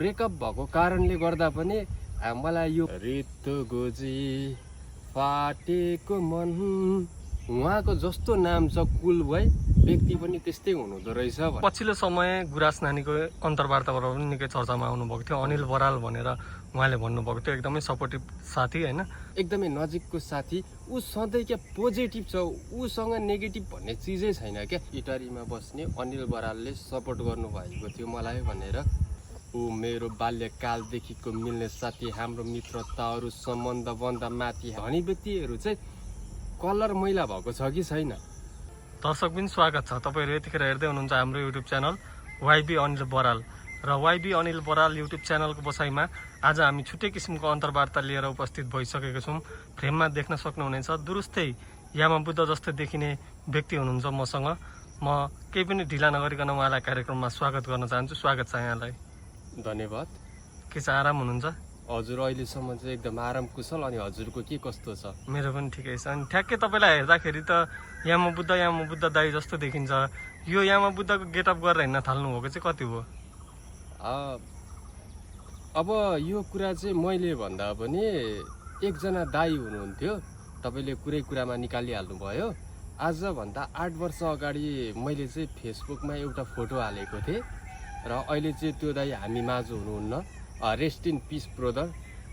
Breakup भएको कारणले गर्दा पनि मलाई यो रित्तो गोजी फाटेको मन उहाँको जस्तो नाम छ कुल भाइ व्यक्ति पनि त्यस्तै हुनुहुँदो रहेछ। पछिल्लो समय गुराँस नानीको अन्तर्वार्ताबाट पनि निकै चर्चामा आउनुभएको थियो। अनिल बराल भनेर उहाँले भन्नुभएको थियो, एकदमै सपोर्टिभ साथी होइन, एकदमै नजिकको साथी। ऊ सधैँ क्या पोजिटिभ छ, उसँग नेगेटिभ भन्ने चिजै छैन क्या। इटारीमा बस्ने अनिल बरालले सपोर्ट गर्नुभएको थियो मलाई भनेर। ऊ मेरो बाल्यकालदेखिको मिल्ने साथी, हाम्रो मित्रताहरू सम्बन्ध माथि धनी व्यक्तिहरू चाहिँ कलर मैला भएको छ कि छैन। दर्शक पनि स्वागत छ, तपाईँहरू यतिखेर हेर्दै हुनुहुन्छ हाम्रो YouTube channel vibey Anil Baral. र वाइबी अनिल बराल युट्युब च्यानलको बसाइमा आज हामी छुट्टै किसिमको अन्तर्वार्ता लिएर उपस्थित भइसकेको छौँ। फ्रेममा देख्न सक्नुहुनेछ दुरुस्तै यामाबुद्ध जस्तै देखिने व्यक्ति हुनुहुन्छ मसँग। म केही पनि ढिला नगरिकन उहाँलाई कार्यक्रममा स्वागत गर्न चाहन्छु। स्वागत छ यहाँलाई। धन्यवाद। के छ, आराम हुनुहुन्छ? हजुर अहिलेसम्म चाहिँ एकदम आराम कुशल। अनि हजुरको के कस्तो छ? मेरो पनि ठिकै छ। अनि ठ्याक्कै तपाईँलाई हेर्दाखेरि त यामाबुद्ध दाई जस्तो देखिन्छ। यो यामाबुद्धको गेटअप गरेर हिँड्न थाल्नुभएको चाहिँ कति हो? अब यो कुरा चाहिँ मैले भन्दा पनि एकजना दाई हुनुहुन्थ्यो, तपाईँले कुरामा निकालिहाल्नु भयो। आजभन्दा 8 वर्ष अगाडि मैले चाहिँ फेसबुकमा एउटा फोटो हालेको थिएँ र अहिले चाहिँ त्यो दाई हामी माझ हुनुहुन्न, रेस्ट इन पिस ब्रदर।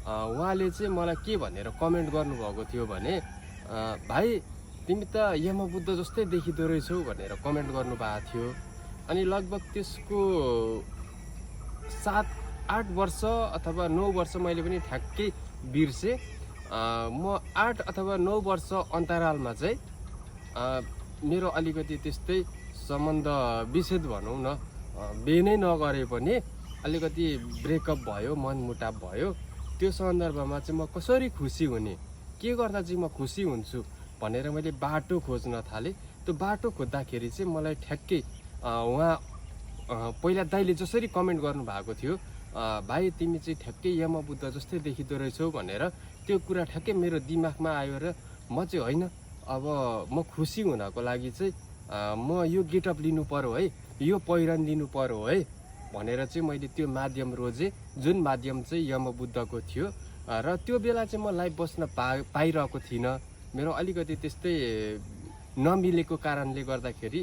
उहाँले चाहिँ मलाई के भनेर कमेन्ट गर्नुभएको थियो भने, भाइ तिमी त यामाबुद्ध जस्तै देखिँदो रहेछौ भनेर कमेन्ट गर्नुभएको थियो। अनि लगभग त्यसको 7-8 वर्ष अथवा 9 वर्ष मैले पनि ठ्याक्कै बिर्सेँ। म 8 अथवा 9 वर्ष अन्तरालमा चाहिँ मेरो अलिकति त्यस्तै सम्बन्ध विच्छेद भनौँ न, बिहे नै नगरे पनि अलिकति ब्रेकअप भयो, मनमुटाव भयो। त्यो सन्दर्भमा चाहिँ म कसरी खुसी हुने, के गर्दा चाहिँ म खुसी हुन्छु भनेर मैले बाटो खोज्न थालेँ। त्यो बाटो खोज्दाखेरि चाहिँ मलाई ठ्याक्कै उहाँ पहिला दाइले जसरी कमेन्ट गर्नुभएको थियो, भाइ तिमी चाहिँ ठ्याक्कै यामाबुद्ध जस्तै देखिँदो रहेछौ भनेर, त्यो कुरा ठ्याक्कै मेरो दिमागमा आयो र म चाहिँ होइन, अब म खुसी हुनको लागि चाहिँ म यो गेटअप लिनु पर्यो है, यो पहिरन लिनु पर्यो है भनेर चाहिँ मैले त्यो माध्यम रोजेँ, जुन माध्यम चाहिँ यामाबुद्धको थियो। र त्यो बेला चाहिँ म लाइभ बस्न पाइरहेको थिइनँ। मेरो अलिकति त्यस्तै नमिलेको कारणले गर्दाखेरि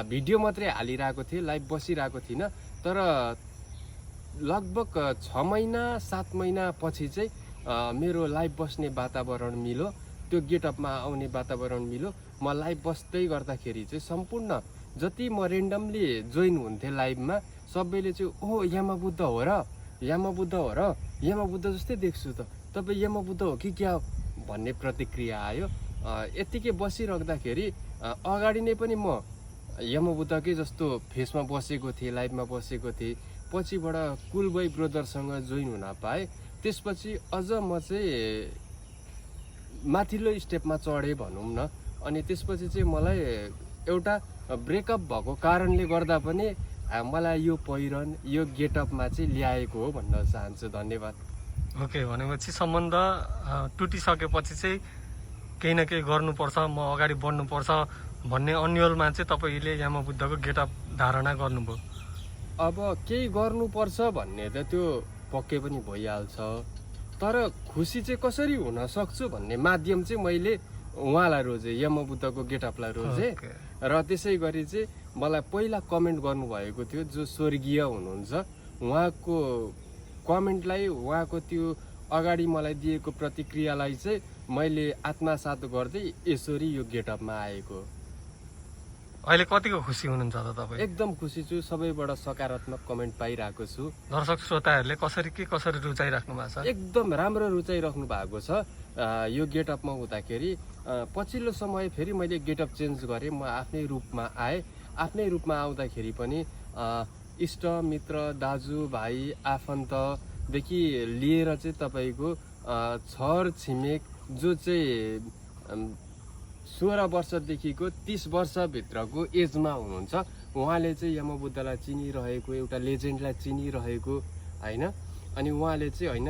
भिडियो मात्रै हालिरहेको थिएँ, लाइभ बसिरहेको थिइनँ। तर लगभग 6 महिना 7 महिना पछि चाहिँ मेरो लाइभ बस्ने वातावरण मिल्यो, त्यो गेटअपमा आउने वातावरण मिल्यो। म लाइभ बस्दै गर्दाखेरि चाहिँ सम्पूर्ण जति म रेन्डमली जोइन हुन्थेँ लाइभमा, सबैले चाहिँ ओ यामाबुद्ध हो र, यामाबुद्ध हो र, यामाबुद्ध जस्तै देख्छु त, तपाईँ यामाबुद्ध हो कि क्या भन्ने प्रतिक्रिया आयो। यत्तिकै बसिराख्दाखेरि अगाडि नै पनि म यामाबुद्धकै जस्तो फेसमा बसेको थिएँ, लाइभमा बसेको थिएँ। पछिबाट कुल बोय ब्रदरसँग जोइन हुन पाएँ। त्यसपछि अझ म चाहिँ माथिल्लो स्टेपमा चढेँ भनौँ न। अनि त्यसपछि चाहिँ मलाई एउटा ब्रेकअप भएको कारणले गर्दा पनि मलाई यो पहिरन, यो गेटअपमा चाहिँ ल्याएको हो भन्न चाहन्छु। धन्यवाद। ओके, भनेपछि सम्बन्ध टुटिसकेपछि चाहिँ केही न केही गर्नुपर्छ, म अगाडि बढ्नुपर्छ भन्ने अन्यलमा चाहिँ तपाईँले यामाबुद्धको गेटअप धारणा गर्नुभयो। अब केही गर्नुपर्छ भन्ने त त्यो पक्कै पनि भइहाल्छ, तर खुसी चाहिँ कसरी हुन सक्छु भन्ने माध्यम चाहिँ मैले उहाँलाई रोजेँ, यामाबुद्धको गेटअपलाई रोजेँ। र त्यसै गरी चाहिँ मलाई पहिला कमेन्ट गर्नुभएको थियो जो स्वर्गीय हुनुहुन्छ, उहाँको कमेन्टलाई, उहाँको त्यो अगाडि मलाई दिएको प्रतिक्रियालाई चाहिँ मैले आत्मसात गर्दै यसरी यो गेटअपमा आएको। अहिले कतिको खुसी हुनुहुन्छ त तपाईँ? एकदम खुसी छु, सबैबाट सकारात्मक कमेन्ट पाइरहेको छु। दर्शक श्रोताहरूले कसरी रुचाइराख्नु भएको छ? एकदम राम्रो रुचाइराख्नु भएको छ। यो गेटअपमा हुँदाखेरि पछिल्लो समय फेरि मैले गेटअप चेन्ज गरेँ, म आफ्नै रूपमा आएँ। आफ्नै रूपमा आउँदाखेरि पनि इष्ट मित्र, दाजुभाइ, आफन्तदेखि लिएर चाहिँ तपाईँको छर छिमेक जो चाहिँ 16 वर्षदेखिको 30 वर्षभित्रको एजमा हुनुहुन्छ, उहाँले चाहिँ यामाबुद्धलाई चिनिरहेको, एउटा लेजेन्डलाई चिनिरहेको होइन। अनि उहाँले चाहिँ होइन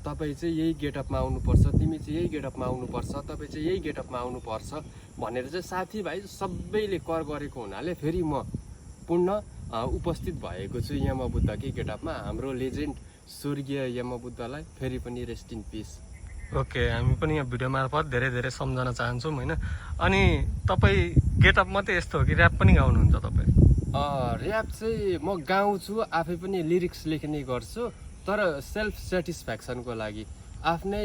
तपाईँ चाहिँ यही गेटअपमा आउनुपर्छ, तिमी चाहिँ यही गेटअपमा आउनुपर्छ, तपाईँ चाहिँ यही गेटअपमा आउनुपर्छ भनेर चाहिँ साथीभाइ सबैले कर गरेको हुनाले फेरि म पुनः उपस्थित भएको छु यमबुद्धकै गेटअपमा। हाम्रो लेजेन्ड स्वर्गीय यमबुद्धलाई फेरि पनि रेस्ट इन पिस। ओके, हामी पनि यहाँ भिडियो मार्फत धेरै धेरै सम्झन चाहन्छौँ होइन। अनि तपाईँ गेटअप मात्रै यस्तो हो कि ऱ्याप पनि गाउनुहुन्छ तपाईँ? ऱ्याप चाहिँ म गाउँछु, आफै पनि लिरिक्स लेख्ने गर्छु, तर सेल्फ सेटिस्फ्याक्सनको लागि, आफ्नै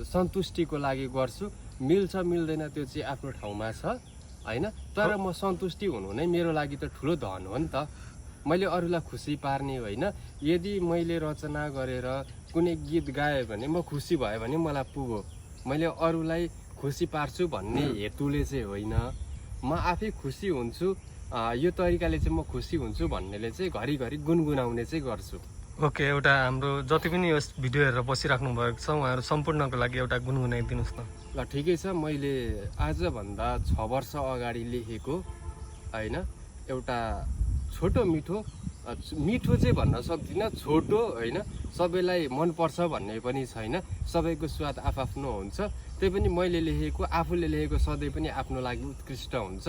सन्तुष्टिको लागि गर्छु। मिल्छ मिल्दैन त्यो चाहिँ आफ्नो ठाउँमा छ होइन, तर म सन्तुष्टि हुनु नै मेरो लागि त ठुलो धन हो नि त। मैले अरूलाई खुसी पार्ने होइन। यदि मैले रचना गरेर कुनै गीत गाएँ भने म खुसी भयो भने मलाई पुग्यो। मैले अरूलाई खुसी पार्छु भन्ने हेतुले चाहिँ होइन, म आफै खुसी हुन्छु, यो तरिकाले चाहिँ म खुसी हुन्छु भन्नेले चाहिँ घरिघरि गुनगुनाउने चाहिँ गर्छु। ओके, एउटा हाम्रो जति पनि यस भिडियो हेरेर बसिराख्नु भएको छ उहाँहरू सम्पूर्णको लागि एउटा गुनगुनाइदिनुहोस् न। ल ठिकै छ, मैले आजभन्दा 6 वर्ष अगाडि लेखेको होइन एउटा छोटो मिठो चाहिँ भन्न सक्दिनँ, छोटो होइन, सबैलाई मनपर्छ भन्ने पनि छैन, सबैको स्वाद आफआफ्नो हुन्छ। त्यही पनि मैले लेखेको, आफूले लेखेको सधैँ पनि आफ्नो लागि उत्कृष्ट हुन्छ।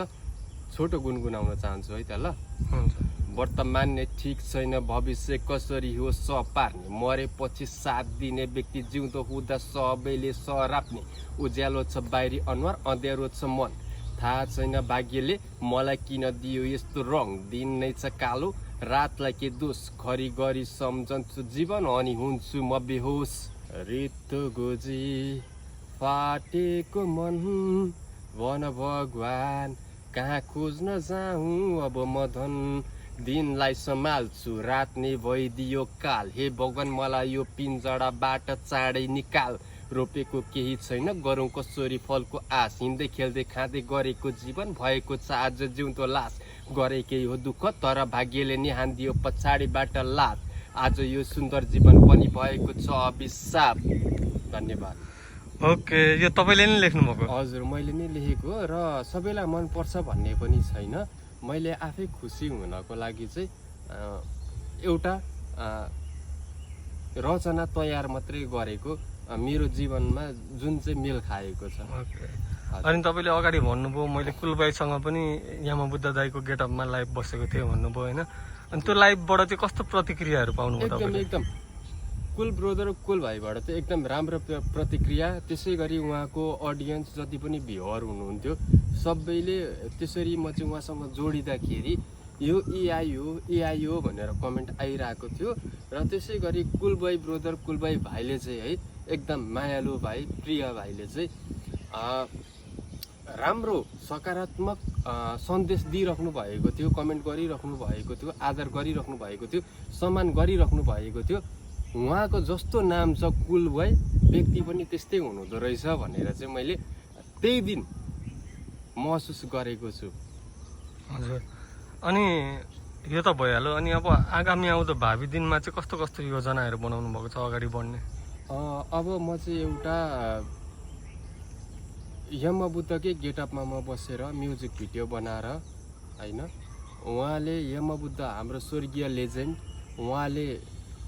छोटो गुनगुनाउन चाहन्छु है त। ल हुन्छ। वर्तमान नै ठिक छैन, भविष्य कसरी हो सपार्ने, मरेपछि साथ दिने व्यक्ति जिउँदो हुँदा सबैले सराप्ने, उज्यालो छ बाहिरी अनुहार, अँध्यारो छ मन, थाहा छैन भाग्यले मलाई किन दियो यस्तो रङ, दिन नै छ कालो, रातलाई के दोष, खरी गरी सम्झन्छु जीवन अनि हुन्छु म बेहोस। रित्तो गोजी फाटेको मन, भन भगवान कहाँ खोज्न जाऊँ अब म धन, दिनलाई सम्हाल्छु रात नै भइदियो काल, हे भगवान मलाई यो पिन्जडाबाट चाँडै निकाल। रोपेको केही छैन, गरौँ कसरी फलको आश, हिँड्दै खेल्दै खाँदै गरेको जीवन भएको छ आज जिउँदो लास, गरेकै हो दुःख तर भाग्यले नि हानिदियो पछाडिबाट लात, आज यो सुन्दर जीवन पनि भएको छ अभिशाप। धन्यवाद। ओके, यो तपाईँले नै लेख्नुभएको? हजुर, मैले नै लेखेको र सबैलाई मनपर्छ भन्ने पनि छैन। मैले आफै खुसी हुनको लागि चाहिँ एउटा रचना तयार मात्रै गरेको, मेरो जीवनमा जुन चाहिँ मेल खाएको छ। अनि तपाईँले अगाडि भन्नुभयो मैले कुलबाईसँग पनि यमबुद्ध दाईको गेटअपमा लाइभ बसेको थिएँ भन्नुभयो होइन। अनि त्यो लाइभबाट चाहिँ कस्तो प्रतिक्रियाहरू पाउनुभयो तपाईँले? एकदम कुल ब्रदर कुल भाइबाट चाहिँ एकदम राम्रो प्रतिक्रिया। त्यसै गरी उहाँको अडियन्स जति पनि भ्युअर हुनुहुन्थ्यो सबैले त्यसरी म चाहिँ उहाँसँग जोडिँदाखेरि यो एआई हो भनेर कमेन्ट आइरहेको थियो। र त्यसै गरी कुलबाई ब्रदर कुलबाई भाइले चाहिँ है एकदम मायालु भाइ, प्रिय भाइले चाहिँ राम्रो सकारात्मक सन्देश दिइराख्नु भएको थियो, कमेन्ट गरिराख्नु भएको थियो, आदर गरिराख्नु भएको थियो, सम्मान गरिराख्नु भएको थियो। उहाँको जस्तो नाम छ कुलबाई, व्यक्ति पनि त्यस्तै हुनुहुँदो रहेछ भनेर चाहिँ मैले त्यही दिन महसुस गरेको छु। हजुर, अनि यो त भइहाल्यो। अनि अब आगामी आउँदो भावी दिनमा चाहिँ कस्तो कस्तो योजनाहरू बनाउनु भएको छ अगाडि बढ्ने? अब म चाहिँ एउटा यमबुद्धकै गेटअपमा म बसेर म्युजिक भिडियो बनाएर होइन, उहाँले यमबुद्ध हाम्रो स्वर्गीय लेजेन्ड, उहाँले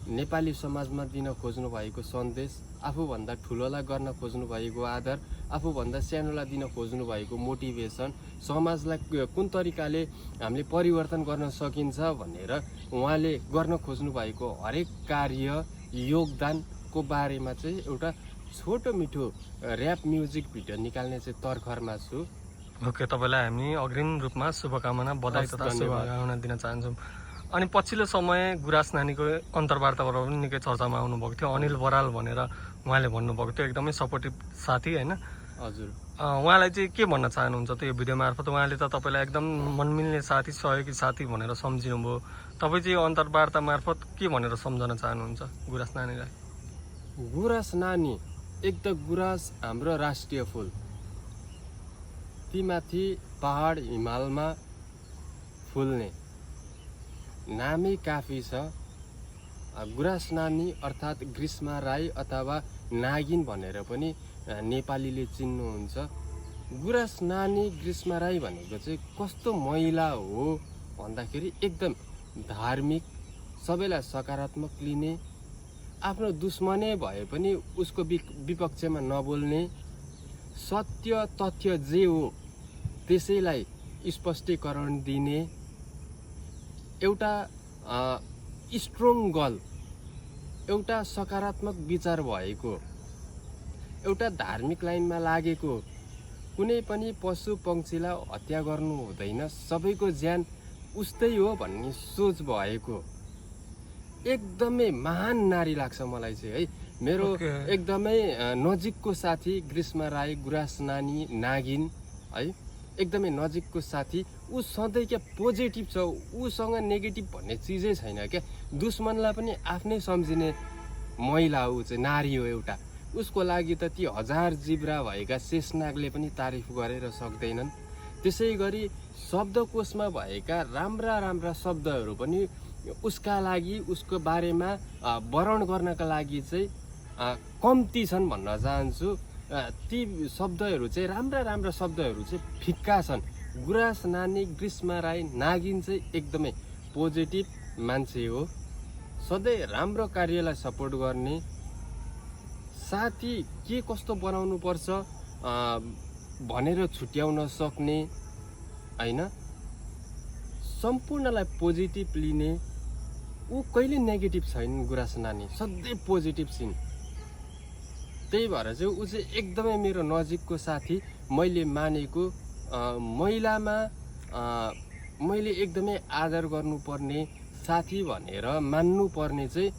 नेपाली समाजमा दिन खोज्नु भएको सन्देश, आफूभन्दा ठुलोलाई गर्न खोज्नु भएको आदर, आफूभन्दा सानोलाई दिन खोज्नु भएको मोटिभेसन, समाजलाई कुन तरिकाले हामीले परिवर्तन गर्न सकिन्छ भनेर उहाँले गर्न खोज्नु भएको हरेक कार्य योगदानको बारेमा चाहिँ एउटा छोटो मिठो ऱ्याप म्युजिक भिडियो निकाल्ने चाहिँ तर्खरमा छु। ओके, तपाईँलाई हामी अग्रिम रूपमा शुभकामना, बधाई तथा शुभकामना दिन चाहन्छौँ। अनि पछिल्लो समय गुराँस नानीको अन्तर्वार्ताबाट पनि निकै चर्चामा आउनुभएको थियो, अनिल बराल भनेर उहाँले भन्नुभएको थियो, एकदमै सपोर्टिभ साथी होइन। हजुर, उहाँलाई चाहिँ के भन्न चाहनुहुन्छ त यो भिडियो मार्फत? उहाँले त तपाईँलाई एकदम मनमिल्ने साथी, सहयोगी साथी भनेर सम्झिनुभयो, तपाईँ चाहिँ यो अन्तर्वार्ता मार्फत के भनेर सम्झन चाहनुहुन्छ गुराँस नानीलाई? गुराँस नानी एक त गुराँस हाम्रो राष्ट्रिय फुल, तीमाथि पहाड हिमालमा फुल्ने नामै काफी छ। गुराँस नानी अर्थात् ग्रीष्मा राई अथवा नागिन भनेर पनि नेपालीले चिन्नुहुन्छ। गुराँस नानी ग्रीष्मा राई भनेको चाहिँ कस्तो महिला हो भन्दाखेरि एकदम धार्मिक, सबैलाई सकारात्मक लिने, आफ्नो दुश्मनै भए पनि उसको विपक्षमा नबोल्ने, सत्य तथ्य जे हो त्यसैलाई स्पष्टीकरण दिने, एउटा स्ट्रङ गर्ल, एउटा सकारात्मक विचार भएको, एउटा धार्मिक लाइनमा लागेको, कुनै पनि पशु पक्षीलाई हत्या गर्नु हुँदैन, सबैको ज्यान उस्तै हो भन्ने सोच भएको एकदमै महान नारी लाग्छ मलाई चाहिँ है। मेरो एकदमै नजिकको साथी ग्रीष्मा राई, गुराँस नानी, नागिन है, एकदमै नजिकको साथी। ऊ सधैँ क्या पोजिटिभ छ, उसँग नेगेटिभ भन्ने चिजै छैन क्या। दुश्मनलाई पनि आफ्नै सम्झिने महिला ऊ चाहिँ, नारी हो एउटा। उसको लागि त ती हजार जिब्रा भएका शेषनागले पनि तारिफ गरेर सक्दैनन्। त्यसै गरी शब्दकोशमा भएका राम्रा राम्रा शब्दहरू पनि उसका लागि, उसको बारेमा वर्णन गर्नका लागि चाहिँ कम्ती छन् भन्न चाहन्छु। ती शब्दहरू चाहिँ राम्रा राम्रा शब्दहरू चाहिँ फिक्का छन्। गुराँस नानी, ग्रीष्मा राई, नागिन चाहिँ एकदमै पोजिटिभ मान्छे हो, सधैँ राम्रो कार्यलाई सपोर्ट गर्ने, साथी के कस्तो बनाउनु पर्छ भनेर छुट्याउन सक्ने हैन, सम्पूर्णलाई पोजिटिभ लिने। ऊ कहिले नेगेटिभ छैन गुराँस नानी, सधैँ पोजिटिभ छिन्। त्यही भएर चाहिँ ऊ चाहिँ एकदमै मेरो नजिकको साथी, मैले मानेको महिलामा मैले एकदमै आदर गर्नुपर्ने साथी भनेर मान्नुपर्ने चाहिँ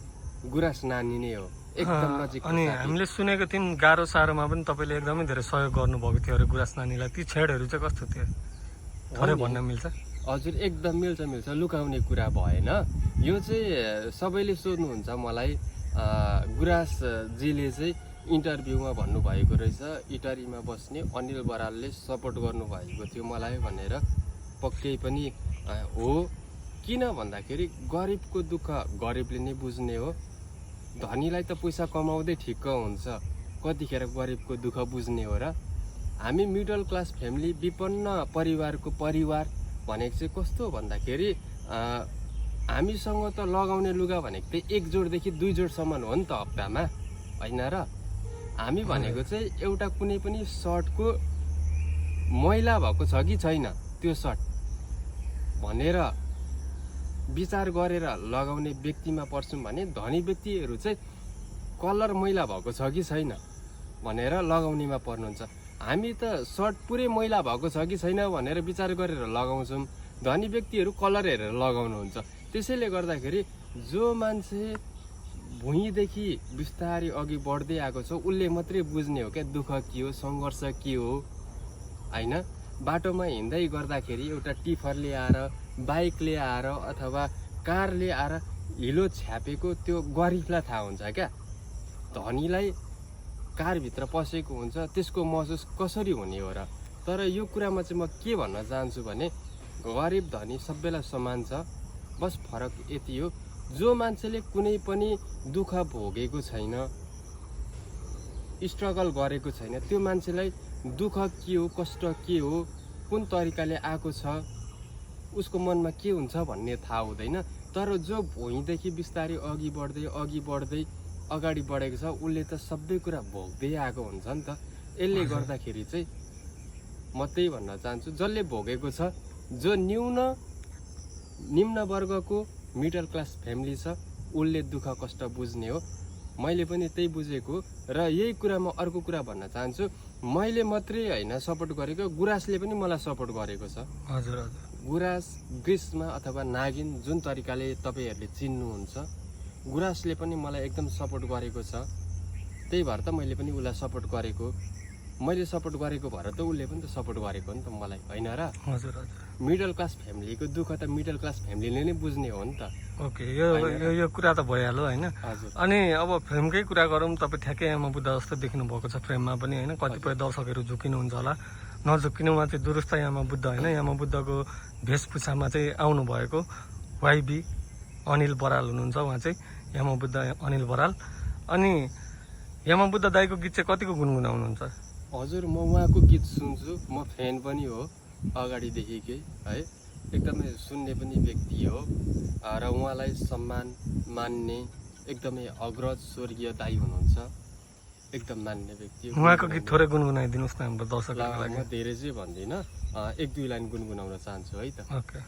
गुराँस नानी नै हो, एकदम नजिकको अनि साथी। हामीले सुनेको थियौँ गाह्रो साह्रोमा पनि तपाईँले एकदमै धेरै सहयोग गर्नुभएको थियो अरे गुराँस नानीलाई। ती छेडहरू चाहिँ कस्तो थियो, थोरै भन्न मिल्छ? हजुर एकदम मिल्छ, लुकाउने कुरा भएन। यो चाहिँ सबैले सोध्नुहुन्छ मलाई। गुराँसजीले चाहिँ इन्टरभ्यूमा भन्नुभएको रहेछ, इटरीमा बस्ने अनिल बरालले सपोर्ट गर्नुभएको थियो मलाई भनेर। पक्कै पनि हो, किन भन्दाखेरि गरिबको दुःख गरिबले नै बुझ्ने हो। धनीलाई त पैसा कमाउँदै ठिक्क हुन्छ, कतिखेर गरिबको दुःख बुझ्ने हो र। हामी मिडल क्लास फ्यामिली, विपन्न परिवारको परिवार भनेको चाहिँ कस्तो भन्दाखेरि हामीसँग त लगाउने लुगा भनेको चाहिँ 1 जोडदेखि 2 जोडसम्म हो नि त हप्तामा, होइन र। हामी भनेको चाहिँ एउटा कुनै पनि सर्टको मैला भएको छ कि छैन त्यो सर्ट भनेर विचार गरेर लगाउने व्यक्तिमा पर्छौँ भने, धनी व्यक्तिहरू चाहिँ कलर मैला भएको छ कि छैन भनेर लगाउनेमा पर्नुहुन्छ। हामी त सर्ट पुरै मैला भएको छ कि छैन भनेर विचार गरेर लगाउँछौँ, धनी व्यक्तिहरू कलर हेरेर लगाउनुहुन्छ। त्यसैले गर्दाखेरि जो मान्छे भुइँदेखि बिस्तारै अघि बढ्दै आएको छ उसले मात्रै बुझ्ने हो क्या दुःख के हो, सङ्घर्ष के हो होइन। बाटोमा हिँड्दै गर्दाखेरि एउटा टिफरले आएर, बाइकले आएर अथवा कारले आएर हिलो छ्यापेको त्यो गरिबलाई थाहा हुन्छ क्या। धनीलाई कारभित्र पसेको हुन्छ, त्यसको महसुस कसरी हुने हो र। तर यो कुरामा चाहिँ म के भन्न चाहन्छु भने, गरिब धनी सबैलाई समान छ, बस फरक यति हो। जो मान्छेले कुनै पनि दुःख भोगेको छैन, स्ट्रगल गरेको छैन, त्यो मान्छेलाई दुःख के हो, कष्ट के हो, कुन तरिकाले आएको छ, उसको मनमा के हुन्छ भन्ने थाहा हुँदैन। तर जो भुइँदेखि बिस्तारै अघि बढ्दै अगाडि बढेको छ उसले त सबै कुरा भोग्दै आएको हुन्छ नि त। यसले गर्दाखेरि चाहिँ म त्यही भन्न चाहन्छु, जसले भोगेको छ, जो निम्न वर्गको मिडल क्लास फ्यामिली छ, उसले दुःख कष्ट बुझ्ने हो। मैले पनि त्यही बुझेको। र यही कुरामा अर्को कुरा भन्न चाहन्छु, मैले मात्रै होइन सपोर्ट गरेको, गुराँसले पनि मलाई सपोर्ट गरेको छ। हजुर हजुर। गुराँस, ग्रीष्मा अथवा नागिन जुन तरिकाले तपाईँहरूले चिन्नुहुन्छ, गुराँसले पनि मलाई एकदम सपोर्ट गरेको छ। त्यही भएर त मैले पनि उसलाई सपोर्ट गरेको। मैले सपोर्ट गरेको भएर त उसले पनि त सपोर्ट गरेको नि त मलाई, होइन र। हजुर हजुर। मिडल क्लास फ्यामिलीको दुःख त मिडल क्लास फ्यामिलीले नै बुझ्ने हो नि त। ओके, यो कुरा त भइहाल्यो होइन। अनि अब फ्रेमकै कुरा गरौँ, तपाईँ ठ्याक्कै आमा बुद्ध जस्तो देख्नु भएको छ फ्रेममा पनि होइन। कतिपय दर्शकहरू झुकिनुहुन्छ होला, नझुकिनुमा चाहिँ दुरुस्तै आमा बुद्ध होइन। आमा बुद्धको वेशभूषामा चाहिँ आउनुभएको वाइबी अनिल बराल हुनुहुन्छ, उहाँ चाहिँ यामा बुद्ध अनिल बराल। अनि यामा बुद्ध दाईको गीत चाहिँ कतिको गुनगुनाउनुहुन्छ? हजुर, म उहाँको गीत सुन्छु, म फ्यान पनि हो अगाडिदेखिकै है, एकदमै सुन्ने पनि व्यक्ति हो। र उहाँलाई सम्मान मान्ने एकदमै अग्रज स्वर्गीय दाई हुनुहुन्छ, एकदम मान्ने व्यक्ति हो। उहाँको गीत थोरै गुनगुनाइदिनुहोस् न हाम्रो दर्शकहरूको लागि। म धेरै चाहिँ भन्दिनँ, 1-2 लाइन गुनगुनाउन चाहन्छु है त। ओके।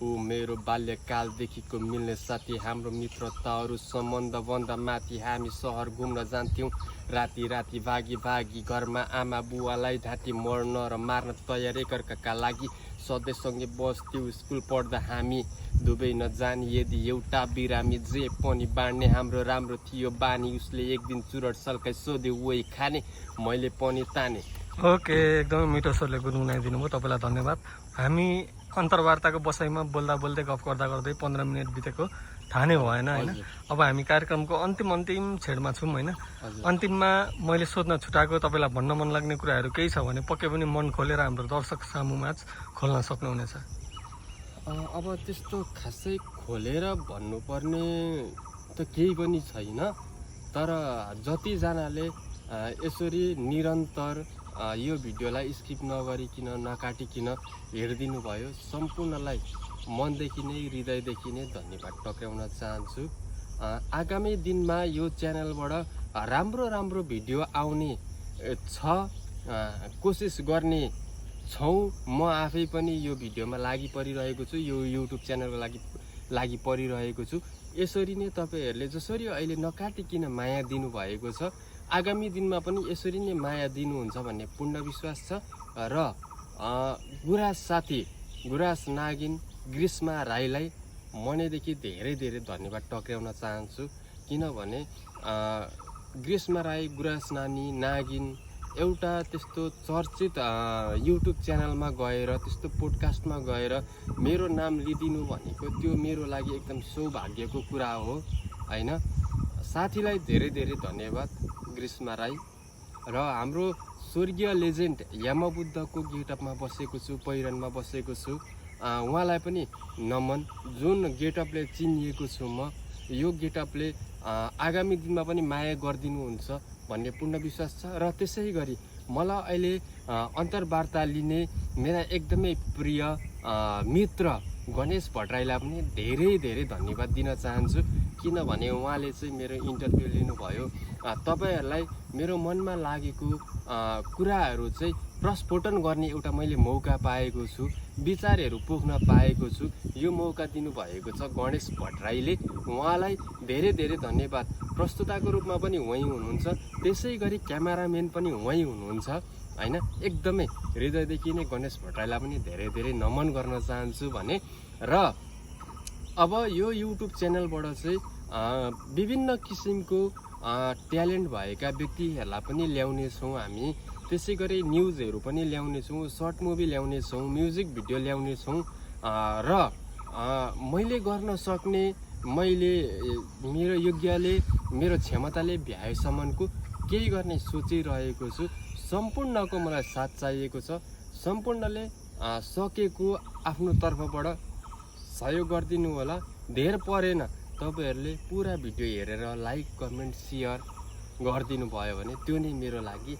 ऊ मेरो बाल्यकालदेखिको मिल्ने साथी, हाम्रो मित्रताहरू सम्बन्धभन्दा माथि। हामी सहर घुम्न जान्थ्यौँ राति राति भागी भागी, घरमा आमा बुवालाई ढाँटी मर्न र मार्न तयार एकअर्काका लागि। सधैँ सँगै बस्थ्यौँ स्कुल पढ्दा हामी, दुवै नजानी यदि एउटा बिरामी। जे पनि बाँड्ने हाम्रो राम्रो थियो बानी, उसले एक दिन चुरट सल्काइ सोध्यो वही खाने, मैले पनि ताने। ओके, एकदमै मिठो स्वरले गुनगुनाइदिनु भयो, तपाईँलाई धन्यवाद। हामी अन्तर्वार्ताको बसाइमा बोल्दा बोल्दै गफ गर्दा गर्दै 15 मिनट बितेको थाहा नै भएन होइन। अब हामी कार्यक्रमको अन्तिम छेडमा छौँ होइन। अन्तिममा मैले सोध्न छुटाएको तपाईँलाई भन्न मन लाग्ने कुराहरू केही छ भने पक्कै पनि मन खोलेर हाम्रो दर्शक सामुमाझ खोल्न सक्नुहुनेछ। अब त्यस्तो खासै खोलेर भन्नुपर्ने त केही पनि छैन, तर जतिजनाले यसरी निरन्तर यो भिडियोलाई स्किप नगरिकन नकाटिकन हेरिदिनु भयो, सम्पूर्णलाई मनदेखि नै हृदयदेखि नै धन्यवाद टक्राउन चाहन्छु। आगामी दिनमा यो च्यानलबाट राम्रो राम्रो भिडियो आउने छ, कोसिस गर्ने छौँ। म आफै पनि यो भिडियोमा लागि परिरहेको छु, यो युट्युब च्यानलको लागि परिरहेको छु। यसरी नै तपाईँहरूले जसरी अहिले नकाटिकन माया दिनुभएको छ, आगामी दिनमा पनि यसरी नै माया दिनुहुन्छ भन्ने पूर्ण विश्वास छ। र गुराँस साथी गुराँस नागिन ग्रीष्मा राईलाई मनैदेखि धेरै धेरै धन्यवाद टक्राउन चाहन्छु। किनभने ग्रीष्मा राई, गुराँस नानी, नागिन एउटा त्यस्तो चर्चित युट्युब च्यानलमा गएर, त्यस्तो पोडकास्टमा गएर मेरो नाम लिदिनु भनेको त्यो मेरो लागि एकदम सौभाग्यको कुरा हो होइन। साथीलाई धेरै धेरै धन्यवाद ग्रीष्मा राई। र हाम्रो स्वर्गीय लेजेन्ड यामबुद्धको गेटअपमा बसेको छु, पहिरनमा बसेको छु, उहाँलाई पनि नमन। जुन गेटअपले चिनिएको छु म, यो गेटअपले आगामी दिनमा पनि माया गरिदिनुहुन्छ भन्ने पूर्ण विश्वास छ। र त्यसै गरी मलाई अहिले अन्तर्वार्ता लिने मेरा एकदमै प्रिय मित्र गणेश भट्टराईलाई पनि धेरै धेरै धन्यवाद दिन चाहन्छु। किनभने उहाँले चाहिँ मेरो इन्टरभ्यू लिनुभयो। तपाईँहरूलाई मेरो मनमा लागेको कुराहरू चाहिँ प्रस्फोटन गर्ने एउटा मैले मौका पाएको छु, विचारहरू पोख्न पाएको छु। यो मौका दिनुभएको छ गणेश भट्टराईले, उहाँलाई धेरै धेरै धन्यवाद। प्रस्तुताको रूपमा पनि उहाँ हुनुहुन्छ, त्यसै गरी क्यामेराम्यान पनि उहाँ हुनुहुन्छ होइन। एकदमै हृदयदेखि नै गणेश भट्टराईलाई पनि धेरै धेरै नमन गर्न चाहन्छु भने। र अब यो युट्युब च्यानलबाट चाहिँ विभिन्न किसिमको ट्यालेन्ट भएका व्यक्तिहरूलाई पनि ल्याउनेछौँ हामी। त्यसै गरी न्युजहरू पनि ल्याउनेछौँ, सर्ट मुभी ल्याउनेछौँ, म्युजिक भिडियो ल्याउनेछौँ। र मैले गर्न सक्ने, मैले मेरो योग्यले, मेरो क्षमताले भ्याएसम्मको केही गर्ने सोचिरहेको छु। सम्पूर्णको मलाई साथ चाहिएको छ। सम्पूर्णले सकेको आफ्नो तर्फबाट सहयोग गरिदिनु होला। धेर परेन, तपाईँहरूले पुरा भिडियो हेरेर लाइक, कमेन्ट, सेयर गरिदिनु भयो भने त्यो नै मेरो लागि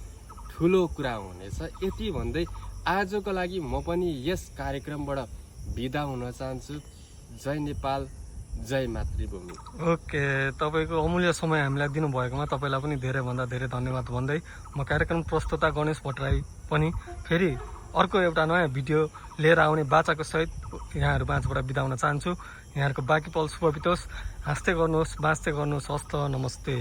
ठुलो कुरा हुनेछ। यति भन्दै आजको लागि म पनि यस कार्यक्रमबाट बिदा हुन चाहन्छु। जय नेपाल, जय मातृभूमि। ओके, तपाईँको अमूल्य समय हामीलाई दिनुभएकोमा तपाईँलाई पनि धेरैभन्दा धेरै धन्यवाद भन्दै म कार्यक्रम प्रस्तुता गणेश भट्टराई पनि फेरि अर्को एउटा नयाँ भिडियो लिएर आउने बाचाको सहित यहाँहरू माझबाट बिदा हुन चाहन्छु। यहाँहरूको बाँकी पल शुभ बितोस्। हाँस्दै गर्नुहोस्, बाँच्दै गर्नुहोस्। हस्त, नमस्ते।